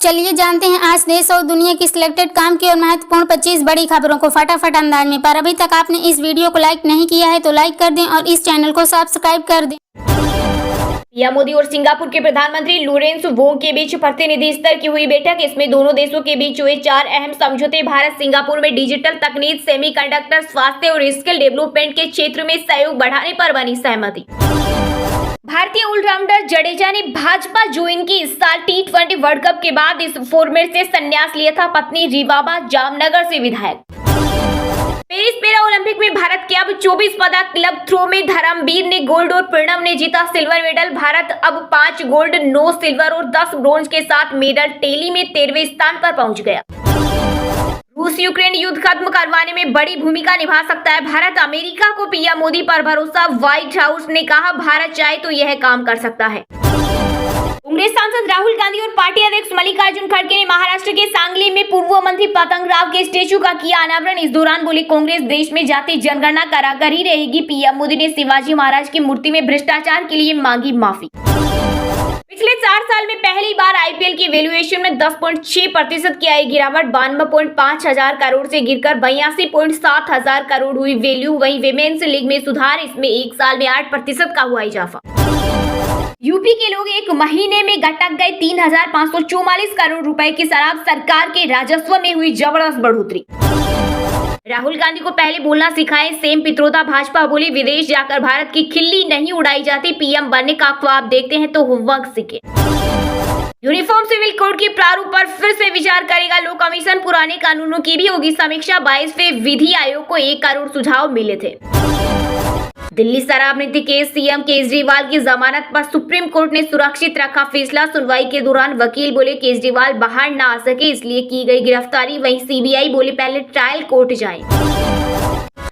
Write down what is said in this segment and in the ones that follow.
चलिए जानते हैं आज देश और दुनिया की सिलेक्टेड काम की और महत्वपूर्ण 25 बड़ी खबरों को फटाफट अंदाज में। पर अभी तक आपने इस वीडियो को लाइक नहीं किया है तो लाइक कर दें और इस चैनल को सब्सक्राइब कर दें। पीएम मोदी और सिंगापुर के प्रधानमंत्री लोरेंस वोंग के बीच प्रतिनिधि स्तर की हुई बैठक। इसमें दोनों देशों के बीच हुए 4 अहम समझौते। भारत सिंगापुर में डिजिटल तकनीक, सेमीकंडक्टर, स्वास्थ्य और स्किल डेवलपमेंट के क्षेत्र में सहयोग बढ़ाने पर बनी सहमति। भारतीय ऑलराउंडर जडेजा ने भाजपा ज्वाइन की। इस साल T20 वर्ल्ड कप के बाद इस फॉर्मेट से संन्यास लिया था। पत्नी रिवाबा जामनगर से विधायक। पेरिस पैरा ओलंपिक में भारत के अब 24 पदक। क्लब थ्रो में धर्मवीर ने गोल्ड और प्रणव ने जीता सिल्वर मेडल। भारत अब 5 गोल्ड, 9 सिल्वर और 10 ब्रोंज के साथ मेडल टेली में 13वें स्थान पर पहुंच गया। रूस यूक्रेन युद्ध खत्म करवाने में बड़ी भूमिका निभा सकता है भारत। अमेरिका को पीएम मोदी पर भरोसा। व्हाइट हाउस ने कहा भारत चाहे तो यह काम कर सकता है। कांग्रेस सांसद राहुल गांधी और पार्टी अध्यक्ष मल्लिकार्जुन खड़गे ने महाराष्ट्र के सांगली में पूर्व मंत्री पतंग राव के स्टेचू का किया अनावरण। इस दौरान बोले, कांग्रेस देश में जाति जनगणना कराकर ही रहेगी। पीएम मोदी ने शिवाजी महाराज की मूर्ति में भ्रष्टाचार के लिए मांगी माफी। पिछले 4 साल में पहली बार आईपीएल की वैल्यूएशन में 10.6% की आई गिरावट। 92.5 हजार करोड़ से गिरकर 82.7 हजार करोड़ हुई वैल्यू। वहीं विमेन्स लीग में सुधार, इसमें एक साल में 8% का हुआ इजाफा। यूपी के लोग एक महीने में गटक गए 3,544 करोड़ रुपए की शराब। सरकार के राजस्व में हुई जबरदस्त बढ़ोतरी। राहुल गांधी को पहले बोलना सिखाएं सेम पित्रोदा। भाजपा बोली, विदेश जाकर भारत की खिल्ली नहीं उड़ाई जाती। पीएम बनने का ख्वाब देखते हैं तो होमवर्क सीखे। यूनिफॉर्म सिविल कोड के प्रारूप पर फिर से विचार करेगा लो कमीशन। पुराने कानूनों की भी होगी समीक्षा। 22वें विधि आयोग को 1 करोड़ सुझाव मिले थे। दिल्ली शराब नीति केस, सीएम केजरीवाल की जमानत पर सुप्रीम कोर्ट ने सुरक्षित रखा फैसला। सुनवाई के दौरान वकील बोले केजरीवाल बाहर ना आ सके इसलिए की गई गिरफ्तारी। वहीं सीबीआई बोले पहले ट्रायल कोर्ट जाएं।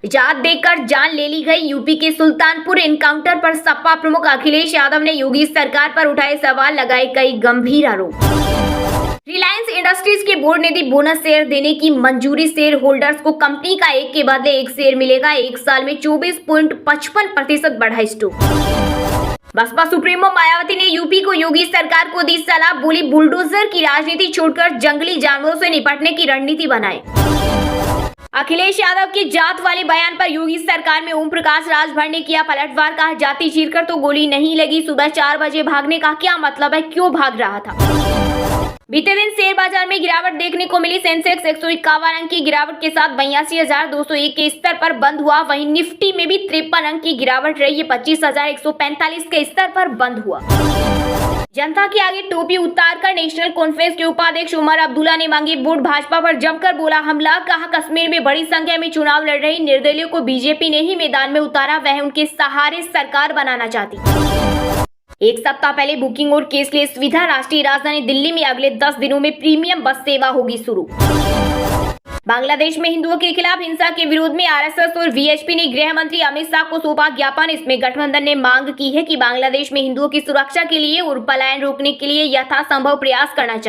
इजाजत देकर जान ले ली गई। यूपी के सुल्तानपुर एनकाउंटर पर सपा प्रमुख अखिलेश यादव ने योगी सरकार पर उठाए सवाल, लगाए कई गंभीर आरोप। रिलायंस इंडस्ट्रीज के बोर्ड ने दी बोनस शेयर देने की मंजूरी। शेयर होल्डर्स को कंपनी का 1 के बदले 1 शेयर मिलेगा। 1 साल में 24.55% बढ़ा स्टॉक। बसपा सुप्रीमो मायावती ने यूपी को योगी सरकार को दी सलाह। बोली, बुलडोजर की राजनीति छोड़कर जंगली जानवरों से निपटने की रणनीति बनाए। अखिलेश यादव के जात वाले बयान पर योगी सरकार में ओम प्रकाश राजभर ने किया पलटवार। कहा जाति चीरकर तो गोली नहीं लगी। सुबह 4 बजे भागने का क्या मतलब है, क्यों भाग रहा था। बीते दिन शेयर बाजार में गिरावट देखने को मिली। सेंसेक्स 151 अंक की गिरावट के साथ 82,201 के स्तर पर बंद हुआ। वहीं निफ्टी में भी 53 अंक की गिरावट रही। 25,145 के स्तर पर बंद हुआ। जनता के आगे टोपी उतारकर नेशनल कॉन्फ्रेंस के उपाध्यक्ष उमर अब्दुल्ला ने मांगी वोट। भाजपा पर जमकर बोला हमला। कहा कश्मीर में बड़ी संख्या में चुनाव लड़ रही निर्दलीयों को बीजेपी ने ही मैदान में उतारा। वह उनके सहारे सरकार बनाना चाहती। एक सप्ताह पहले बुकिंग और कैशलेस सुविधा। राष्ट्रीय राजधानी दिल्ली में अगले 10 दिनों में प्रीमियम बस सेवा होगी शुरू। बांग्लादेश में हिंदुओं के खिलाफ हिंसा के विरोध में आरएसएस और वीएचपी ने गृह मंत्री अमित शाह को सौंपा ज्ञापन। इसमें गठबंधन ने मांग की है कि बांग्लादेश में हिंदुओं की सुरक्षा के लिए और पलायन रोकने के लिए यथासंभव प्रयास करना चाहिए।